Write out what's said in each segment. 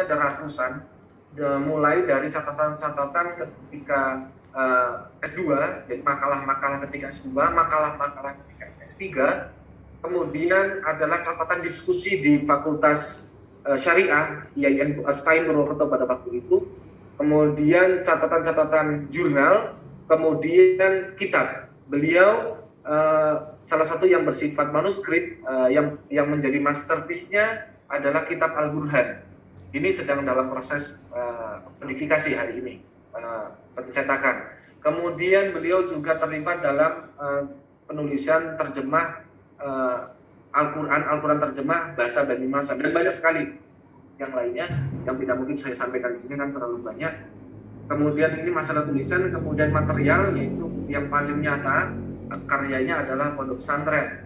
ada ratusan, mulai dari catatan-catatan ketika S2, jadi makalah-makalah ketika S2, makalah-makalah ketika S3, kemudian adalah catatan diskusi di Fakultas Syariah IAIN STAIN Purwokerto pada waktu itu, kemudian catatan-catatan jurnal, kemudian kitab. Beliau salah satu yang bersifat manuskrip yang menjadi masterpiece-nya adalah kitab Al-Burhan. Ini sedang dalam proses kodifikasi hari ini, pencetakan. Kemudian beliau juga terlibat dalam penulisan terjemah Al-Quran terjemah bahasa Bani Masa, dan banyak sekali yang lainnya yang tidak mungkin saya sampaikan di sini kan terlalu banyak. Kemudian ini masalah tulisan, kemudian material, yaitu yang paling nyata karyanya adalah pondok pesantren.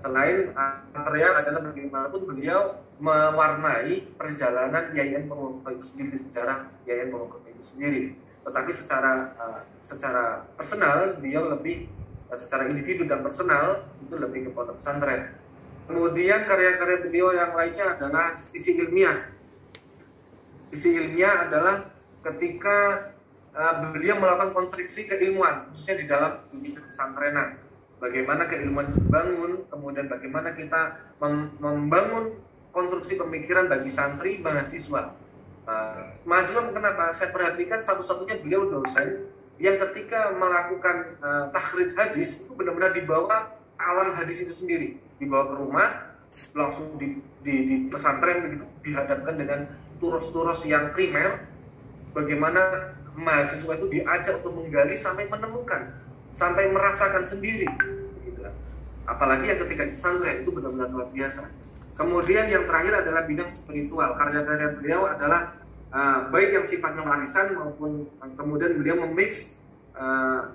Selain material adalah bagaimanapun beliau mewarnai perjalanan IAIN Purwokerto itu sendiri, sejarah IAIN Purwokerto itu sendiri. Tetapi secara personal beliau lebih, secara individu dan personal itu lebih ke pondok pesantren. Kemudian karya-karya beliau yang lainnya adalah sisi ilmiah. Sisi ilmiah adalah ketika beliau melakukan konstruksi keilmuan, khususnya di dalam dunia pesantrenan. Bagaimana keilmuan dibangun, kemudian bagaimana kita membangun konstruksi pemikiran bagi santri, mahasiswa. Mahasiswa kenapa? Saya perhatikan satu-satunya beliau dosen yang ketika melakukan takhrij hadis itu benar-benar dibawa alam hadis itu sendiri, dibawa ke rumah, langsung di pesantren begitu, dihadapkan dengan turos-turos yang primer. Bagaimana mahasiswa itu diajak untuk menggali sampai menemukan, sampai merasakan sendiri, gitu. Apalagi yang ketika di pesantren itu benar-benar luar biasa. Kemudian yang terakhir adalah bidang spiritual. Karya-karya beliau adalah baik yang sifatnya warisan maupun kemudian beliau memix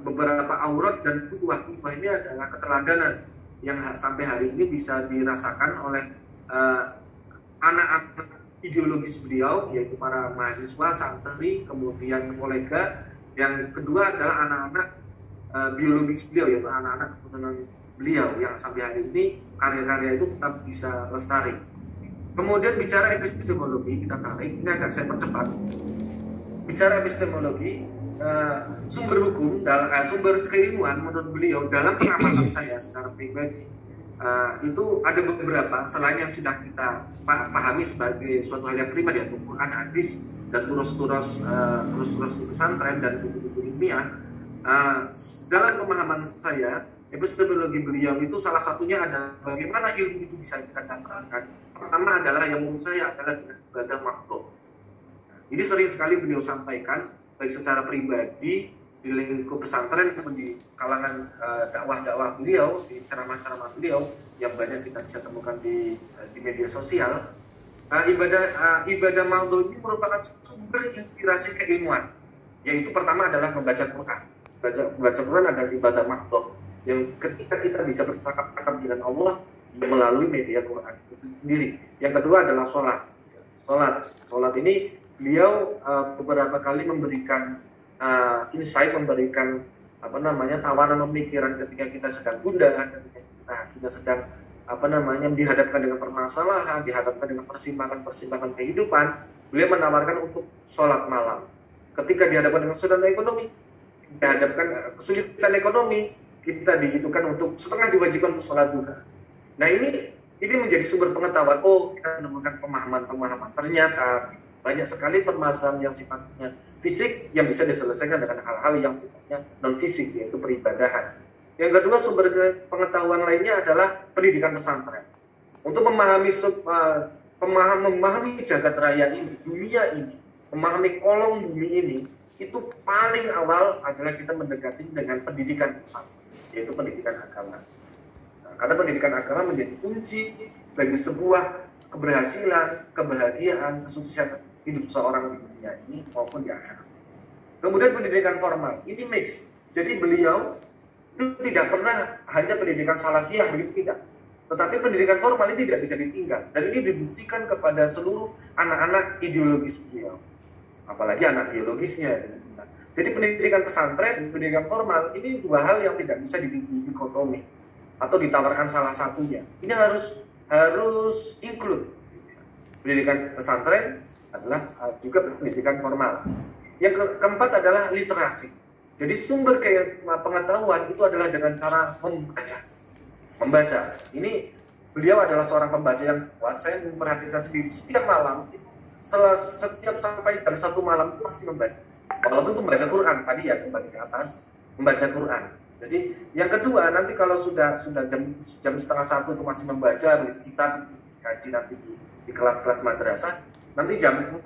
beberapa aurat dan kutuah-kutuah ini adalah keteladanan yang sampai hari ini bisa dirasakan oleh anak-anak ideologis beliau, yaitu para mahasiswa, santri, kemudian kolega. Yang kedua adalah anak-anak biologis beliau, yaitu anak-anak keturunan beliau yang sampai hari ini karya-karya itu tetap bisa lestari. Kemudian bicara epistemologi, kita tarik, ini agak saya percepat. Bicara epistemologi, sumber hukum, sumber keilmuan menurut beliau dalam pengamatan saya secara pribadi, itu ada beberapa selain yang sudah kita pahami sebagai suatu hal yang prima, yaitu Quran, hadis, dan turos-turos di pesantren dan buku-buku ilmiah. Dalam pemahaman saya, epistemologi beliau itu salah satunya adalah bagaimana ilmu itu bisa kita dapatkan. Pertama adalah yang menurut saya adalah ibadah makhluk. Ini sering sekali beliau sampaikan, baik secara pribadi di lingkup pesantren maupun di kalangan dakwah-dakwah beliau, di ceramah-ceramah beliau yang banyak kita bisa temukan di media sosial. Ibadah makhluk ini merupakan sumber inspirasi keilmuan, yaitu pertama adalah membaca Quran. Membaca Quran adalah ibadah makhluk yang ketika kita bisa bercakap-cakap dengan Allah melalui media Quran itu sendiri. Yang kedua adalah sholat ini beliau beberapa kali memberikan insight, memberikan tawaran pemikiran ketika kita sedang gundah, ketika kita sedang dihadapkan dengan permasalahan, dihadapkan dengan persimpangan kehidupan. Beliau menawarkan untuk sholat malam. Ketika dihadapkan dengan kesulitan ekonomi, kita dihitungkan untuk setengah diwajibkan untuk sholat duha. Nah ini menjadi sumber pengetahuan. Kita menemukan pemahaman. Ternyata banyak sekali permasalahan yang sifatnya fisik yang bisa diselesaikan dengan hal-hal yang sifatnya non fisik, yaitu peribadahan. Yang kedua, sumber pengetahuan lainnya adalah pendidikan pesantren. Untuk memahami jagat raya ini, dunia ini, memahami kolong bumi ini, itu paling awal adalah kita mendekati dengan pendidikan pesantren, yaitu pendidikan agama. Karena pendidikan agama menjadi kunci bagi sebuah keberhasilan, kebahagiaan, kesuksesan hidup seorang di dunia ini maupun di akhirat. Kemudian pendidikan formal, ini mix. Jadi beliau itu tidak pernah hanya pendidikan salafiyah, begitu tidak. Tetapi pendidikan formal ini tidak bisa ditinggal. Dan ini dibuktikan kepada seluruh anak-anak ideologis beliau. Apalagi anak biologisnya. Jadi pendidikan pesantren, pendidikan formal, ini dua hal yang tidak bisa dikotomi atau ditawarkan salah satunya. Ini harus include pendidikan pesantren, adalah juga pendidikan formal. Yang keempat adalah literasi. Jadi sumber pengetahuan itu adalah dengan cara membaca. Ini beliau adalah seorang pembaca yang kuat. Saya memperhatikan sendiri setiap malam, setiap sampai jam 1 malam itu pasti membaca. Walaupun membaca Quran tadi ya, kembali ke atas, membaca Quran. Jadi yang kedua, nanti kalau sudah jam setengah 1 itu masih membaca kitab, kaji nanti di kelas-kelas madrasah. Nanti jam 4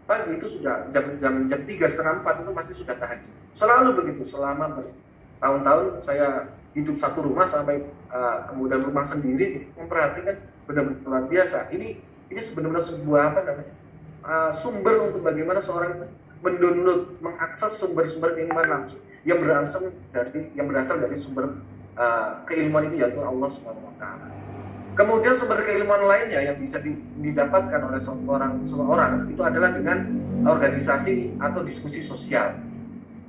pagi itu sudah jam 3:30 itu masih sudah tahajud. Selalu begitu selama tahun-tahun saya hidup satu rumah sampai kemudian rumah sendiri, memperhatikan benar-benar luar biasa. Ini sebenarnya sebuah sumber untuk bagaimana seorang itu mendownload, mengakses sumber-sumber keilmuan langsung yang berasal dari sumber keilmuan itu, yaitu Allah Subhanahu wa taala. Kemudian sumber keilmuan lainnya yang bisa didapatkan oleh seseorang itu adalah dengan organisasi atau diskusi sosial.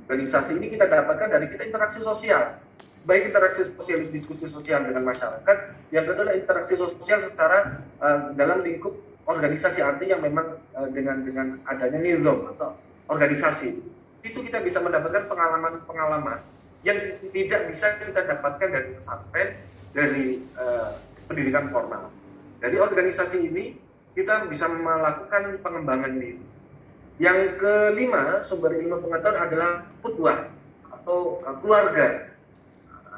Organisasi ini kita dapatkan dari kita interaksi sosial, baik interaksi sosial, diskusi sosial dengan masyarakat. Yang kedua adalah interaksi sosial secara dalam lingkup organisasi, artinya memang dengan adanya nizam atau organisasi. Itu kita bisa mendapatkan pengalaman-pengalaman yang tidak bisa kita dapatkan dari pesantren, dari pendidikan formal. Dari organisasi ini kita bisa melakukan pengembangan diri. Yang kelima, sumber ilmu pengetahuan adalah qudwah atau keluarga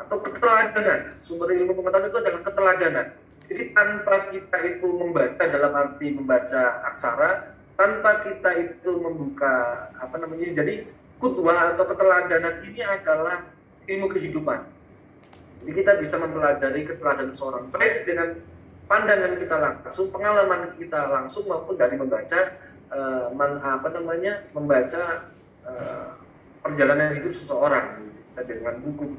atau keteladanan. Sumber ilmu pengetahuan itu adalah keteladanan. Jadi tanpa kita itu membaca dalam arti membaca aksara, tanpa kita itu membuka jadi qudwah atau keteladanan ini adalah ilmu kehidupan. Jadi kita bisa mempelajari keteladanan seorang baik dengan pandangan kita langsung, pengalaman kita langsung, maupun dari membaca perjalanan hidup seseorang dengan buku.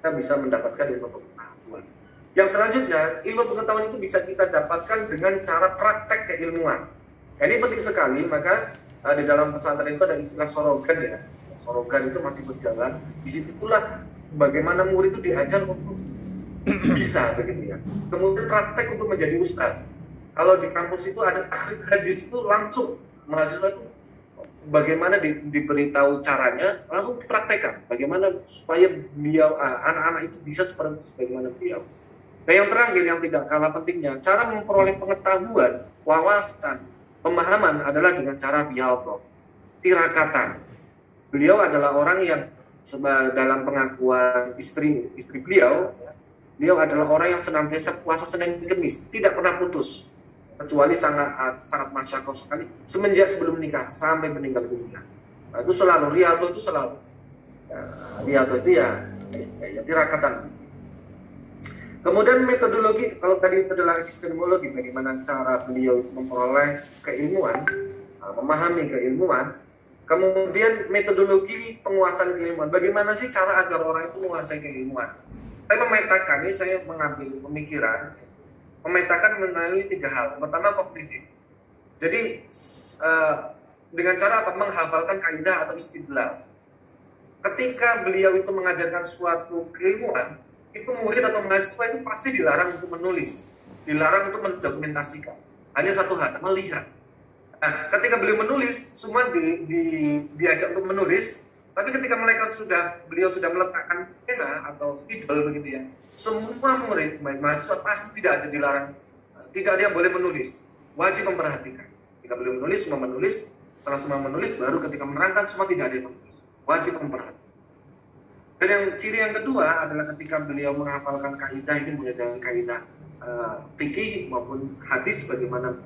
Kita bisa mendapatkan ilmu pengetahuan. Yang selanjutnya, ilmu pengetahuan itu bisa kita dapatkan dengan cara praktek keilmuan. Ini penting sekali, maka di dalam pesantren itu ada istilah sorogan ya. Sorogan itu masih berjalan. Disitulah bagaimana murid itu diajar untuk bisa begitu ya. Kemudian praktek untuk menjadi ustaz. Kalau di kampus itu ada takrib hadis itu langsung mahasiswa itu bagaimana diberitahu caranya, langsung praktekkan. Bagaimana supaya beliau anak-anak itu bisa seperti sebagaimana beliau. Nah yang terakhir yang tidak kalah pentingnya, cara memperoleh pengetahuan, wawasan, pemahaman adalah dengan cara dialog, tirakatan. Beliau adalah orang yang dalam pengakuan istri beliau adalah orang yang senantiasa puasa Senin Kamis, tidak pernah putus, kecuali sangat masyakoh sekali semenjak sebelum menikah sampai meninggal dunia. Nah, itu selalu riyadhah itu selalu. Riyadhah itu ya tirakatan. Kemudian metodologi, kalau tadi itu adalah epistemologi, bagaimana cara beliau memperoleh keilmuan, memahami keilmuan. Kemudian metodologi penguasaan keilmuan. Bagaimana sih cara agar orang itu menguasai keilmuan? Saya memetakan, ini saya mengambil pemikiran, memetakan melalui 3 hal. Pertama, kognitif. Jadi dengan cara menghafalkan kaidah atau istidlal. Ketika beliau itu mengajarkan suatu keilmuan, itu murid atau mahasiswa itu pasti dilarang untuk menulis, dilarang untuk mendokumentasikan. Hanya satu hal, melihat. Nah, ketika beliau menulis, semua diajak untuk menulis, tapi ketika beliau sudah meletakkan pena atau spidol begitu ya, semua murid, baik mahasiswa pasti tidak ada dilarang, tidak ada yang boleh menulis, wajib memperhatikan. Ketika beliau menulis, semua menulis, setelah semua menulis, baru ketika menerangkan semua tidak ada yang menulis, wajib memperhatikan. Dan yang ciri yang kedua adalah ketika beliau menghafalkan kaidah ini mulai dengan kaidah fikih maupun hadis bagaimana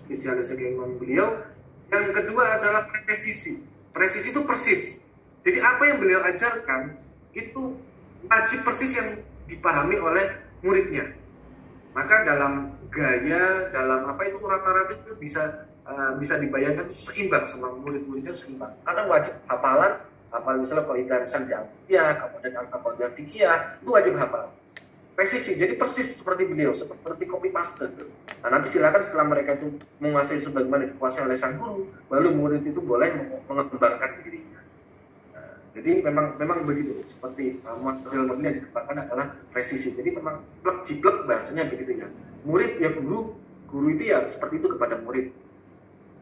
spesialisasi keilmuan beliau. Yang kedua adalah presisi. Presisi itu persis. Jadi apa yang beliau ajarkan itu wajib persis yang dipahami oleh muridnya. Maka dalam gaya, dalam apa itu rata-rata itu bisa dibayangkan itu seimbang sama murid-muridnya, seimbang. Karena wajib hafal misalnya kaidah misalnya di Alfiyah, kemudian al-Qawaidul Fiqhiyah, itu wajib hafal. Presisi, jadi persis seperti beliau, seperti copy paste. Nah, nanti silakan setelah mereka itu menguasai sebagaimana dikuasai oleh sang guru, baru murid itu boleh mengembangkan dirinya. Nah, jadi memang begitu, seperti model yang dikembangkan adalah presisi. Jadi memang plek-jiplek bahasanya begitu ya. Murid ya guru itu ya seperti itu kepada murid.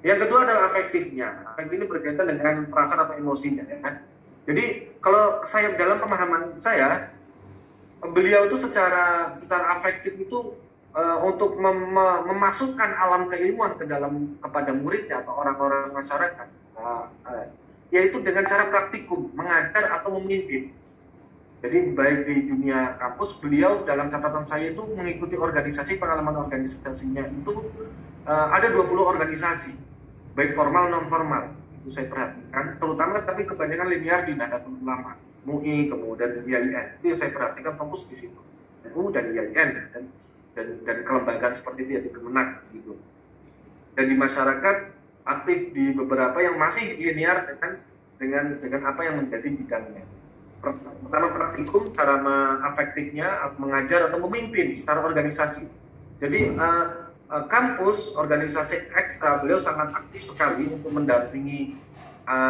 Yang kedua adalah afektifnya. Afektif ini berkaitan dengan perasaan atau emosinya, ya kan? Jadi kalau saya dalam pemahaman saya, beliau itu secara afektif itu untuk memasukkan alam keilmuan ke dalam kepada muridnya atau orang-orang masyarakat, yaitu dengan cara praktikum, mengajar atau memimpin. Jadi baik di dunia kampus, beliau dalam catatan saya itu mengikuti organisasi, pengalaman organisasinya itu ada 20 organisasi, baik formal non formal, itu saya perhatikan, terutama tapi kebanyakan linear di Nahdlatul Ulama, MUI, kemudian IAIN, itu yang saya perhatikan fokus di situ, NU dan IAIN dan kelembagaan seperti itu ya di Kemenak gitu. Dan di masyarakat aktif di beberapa yang masih linear dengan apa yang menjadi bidangnya. Pertama praktikum, cara afektifnya mengajar atau memimpin secara organisasi. Jadi kampus organisasi ekstra beliau sangat aktif sekali untuk mendampingi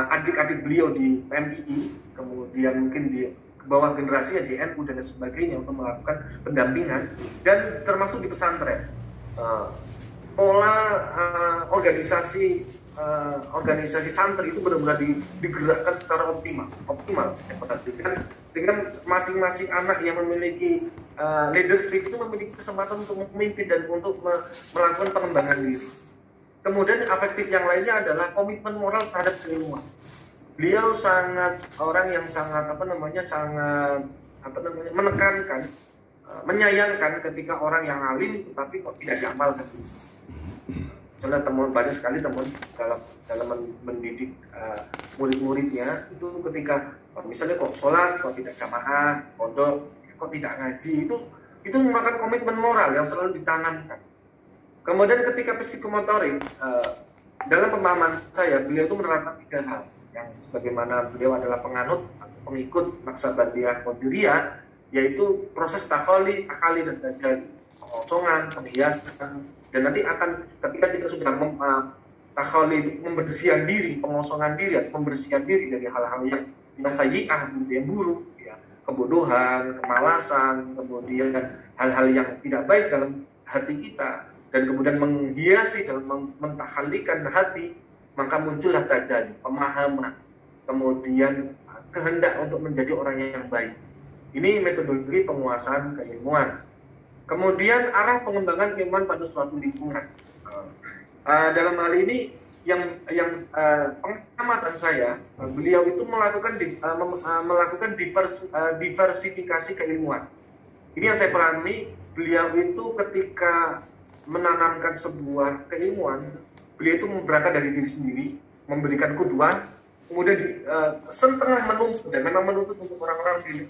adik-adik beliau di PMII, kemudian mungkin di bawah generasi ya di NU dan sebagainya untuk melakukan pendampingan, dan termasuk di pesantren. Pola organisasi santri itu benar-benar digerakkan secara optimal, sehingga masing-masing anak yang memiliki leadership itu memiliki kesempatan untuk memimpin dan untuk melakukan pengembangan diri. Kemudian afektif yang lainnya adalah komitmen moral terhadap keilmuan. Beliau orang yang sangat menekankan, menyayangkan ketika orang yang alim tetapi kok tidak diamalkan. Soalnya banyak sekali teman dalam mendidik murid-muridnya itu ketika misalnya kok sholat, kok tidak jamaah, pondok, kok tidak ngaji, itu merupakan komitmen moral yang selalu ditanamkan. Kemudian ketika psikomotorik, dalam pemahaman saya beliau itu menerapkan 3 hal yang sebagaimana beliau adalah penganut atau pengikut Naqsabandiyah Qadiriyah, yaitu proses takholi, akali dan tajali, pengosongan, penghiasan. Dan nanti akan ketika kita sudah takholi, pembersihan diri, pengosongan diri atau pembersihan diri dari hal-hal yang sayyi'ah, yang buruk, ya, kebodohan, kemalasan, kemudian hal-hal yang tidak baik dalam hati kita, dan kemudian menghiasi dan mentakhalikan hati, maka muncullah tajali, pemahaman, kemudian kehendak untuk menjadi orang yang baik. Ini metodologi penguasaan keilmuan. Kemudian arah pengembangan keilmuan pada suatu lingkungan. Dalam hal ini yang pengamatan saya, beliau itu melakukan diversifikasi keilmuan. Ini yang saya pahami, beliau itu ketika menanamkan sebuah keilmuan, beliau itu berangkat dari diri sendiri, memberikan qudwah, kemudian setengah menuntut, dan memang menuntut untuk orang-orang di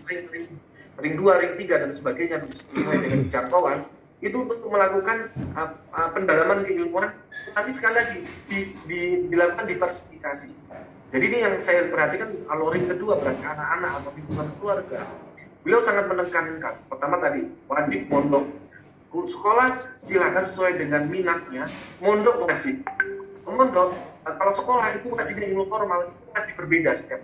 ring 2, ring 3 dan sebagainya sesuai dengan jangkauan itu untuk melakukan pendalaman keilmuan, tapi sekali lagi dilakukan diversifikasi. Jadi ini yang saya perhatikan, kalau ring kedua berarti anak-anak atau lingkungan keluarga, beliau sangat menekankan pertama tadi wajib mondok, sekolah silakan sesuai dengan minatnya, mondok wajib. Mondok kalau sekolah itu wajibnya ilmu formal, itu wajib berbeda setiap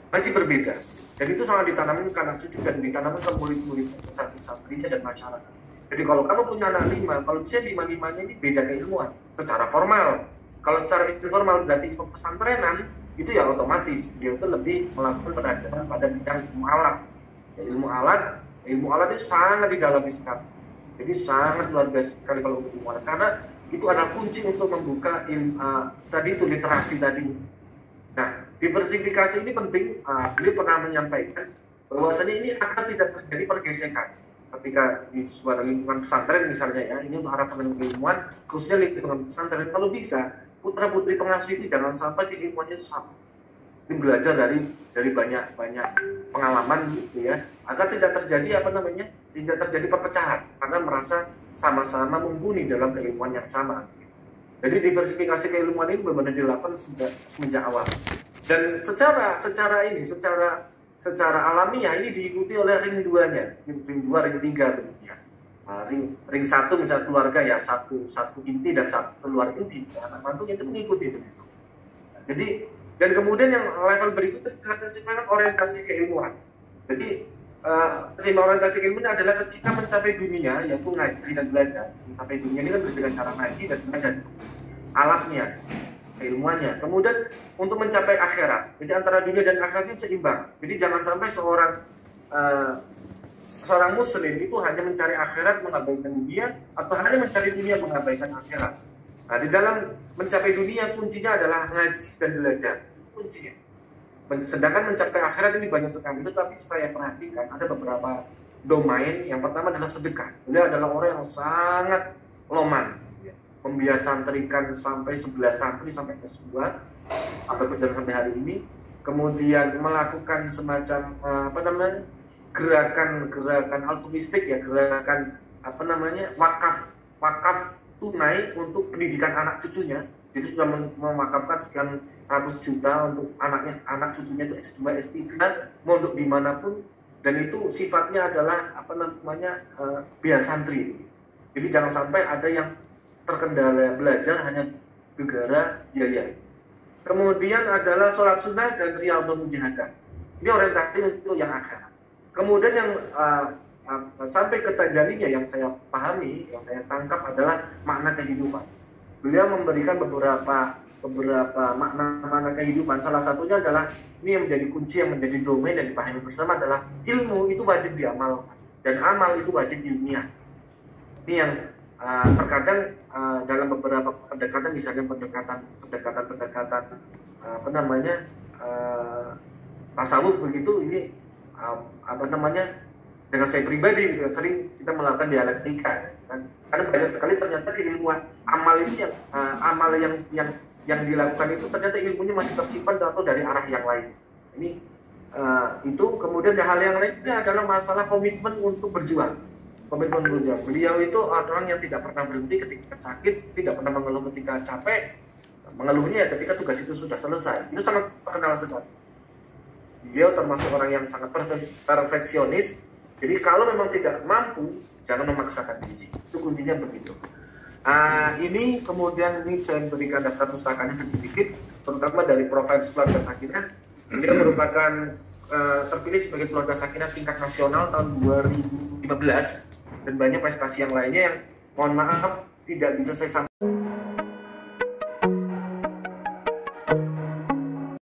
wajib berbeda. Dan itu sangat ditanamkan ke anak cucu dan ditanamkan ke murid-murid, santri-santrinya dan masyarakat. Jadi kalau kamu punya anak 5, kalau bisa 5-5-nya ini beda keilmuan secara formal. Kalau secara informal berarti pesantrenan, itu ya otomatis dia itu lebih melakukan pengajaran pada bidang ilmu alat. Ya, ilmu alat itu sangat didalami sekali. Jadi sangat luar biasa sekali kalau untuk ilmu alat, karena itu adalah kunci untuk membuka tadi itu literasi tadi. Nah, diversifikasi ini penting. Beliau pernah menyampaikan bahwasanya ini akan tidak terjadi pergesekan ketika di suatu lingkungan pesantren misalnya, ya, ini untuk arah ilmuwan khususnya lingkungan pesantren. Kalau bisa putra putri pengasuh itu jangan sampai keilmuannya itu sama. Ini belajar dari banyak pengalaman gitu ya, agar tidak terjadi tidak terjadi perpecahan karena merasa sama-sama mumpuni dalam keilmuan yang sama. Jadi diversifikasi keilmuan ini benar-benar dilakukan semenjak awal. Dan secara alamiah ini diikuti oleh ring 2-nya, ring 2, ring 3 bentuknya. Ring 1 misalnya keluarga ya satu inti dan satu keluar inti, anak mantunya itu mengikuti itu. Jadi dan kemudian yang level berikutnya adalah keseimbangan orientasi keilmuan. Jadi keseimbangan orientasi keilmuan adalah ketika mencapai dunia, yaitu ngaji dan belajar. Mencapai dunia ini kan dengan cara ngaji dan belajar. alatnya, keilmuannya. Kemudian untuk mencapai akhirat, jadi antara dunia dan akhirat ini seimbang. Jadi jangan sampai seorang muslim itu hanya mencari akhirat mengabaikan dunia, atau hanya mencari dunia mengabaikan akhirat. Nah, di dalam mencapai dunia kuncinya adalah ngaji dan belajar, kuncinya. Sedangkan mencapai akhirat ini banyak sekali, tetapi saya perhatikan ada beberapa domain. Yang pertama adalah sedekah. Beliau adalah orang yang sangat loman, membiasantrikan sampai 11 santri sampai ke S2, sampai berjalan sampai hari ini. Kemudian melakukan semacam gerakan altruistik, ya, gerakan wakaf tunai untuk pendidikan anak cucunya. Jadi sudah mewakafkan sekian ratus juta untuk anak cucunya itu S2, S3, mondok dimanapun, dan itu sifatnya adalah biaya santri. Jadi jangan sampai ada yang terkendala belajar hanya gara-gara biaya. Kemudian adalah sholat sunnah dan riyadhah mujahadah. Ini orientasi untuk yang akhirat. Kemudian yang sampai ke tajalinya yang saya pahami, yang saya tangkap adalah makna kehidupan. Beliau memberikan beberapa makna kehidupan. Salah satunya adalah ini yang menjadi kunci, yang menjadi domain dan dipahami bersama adalah ilmu itu wajib diamalkan dan amal itu wajib ilmiah. Ini yang terkadang dalam beberapa pendekatan, misalnya pendekatan tasawuf begitu, ini dengan saya pribadi sering kita melakukan dialektika, kan? Karena banyak sekali ternyata ilmuwan amal ini yang dilakukan itu ternyata ilmunya masih tersimpan atau dari arah yang lain. Ini itu. Kemudian hal yang lainnya adalah masalah komitmen untuk berjuang. Beliau itu orang yang tidak pernah berhenti ketika sakit, tidak pernah mengeluh ketika capek. Mengeluhnya ya ketika tugas itu sudah selesai. Itu sangat terkenal sekali. Beliau termasuk orang yang sangat perfeksionis. Jadi kalau memang tidak mampu, jangan memaksakan diri. Itu kuncinya begitu. Ini kemudian saya berikan daftar pustakanya sedikit, terutama dari profil keluarga Sakinah. Beliau merupakan terpilih sebagai keluarga Sakinah tingkat nasional tahun 2015, dan banyak prestasi yang lainnya yang mohon maaf tidak bisa saya sampaikan.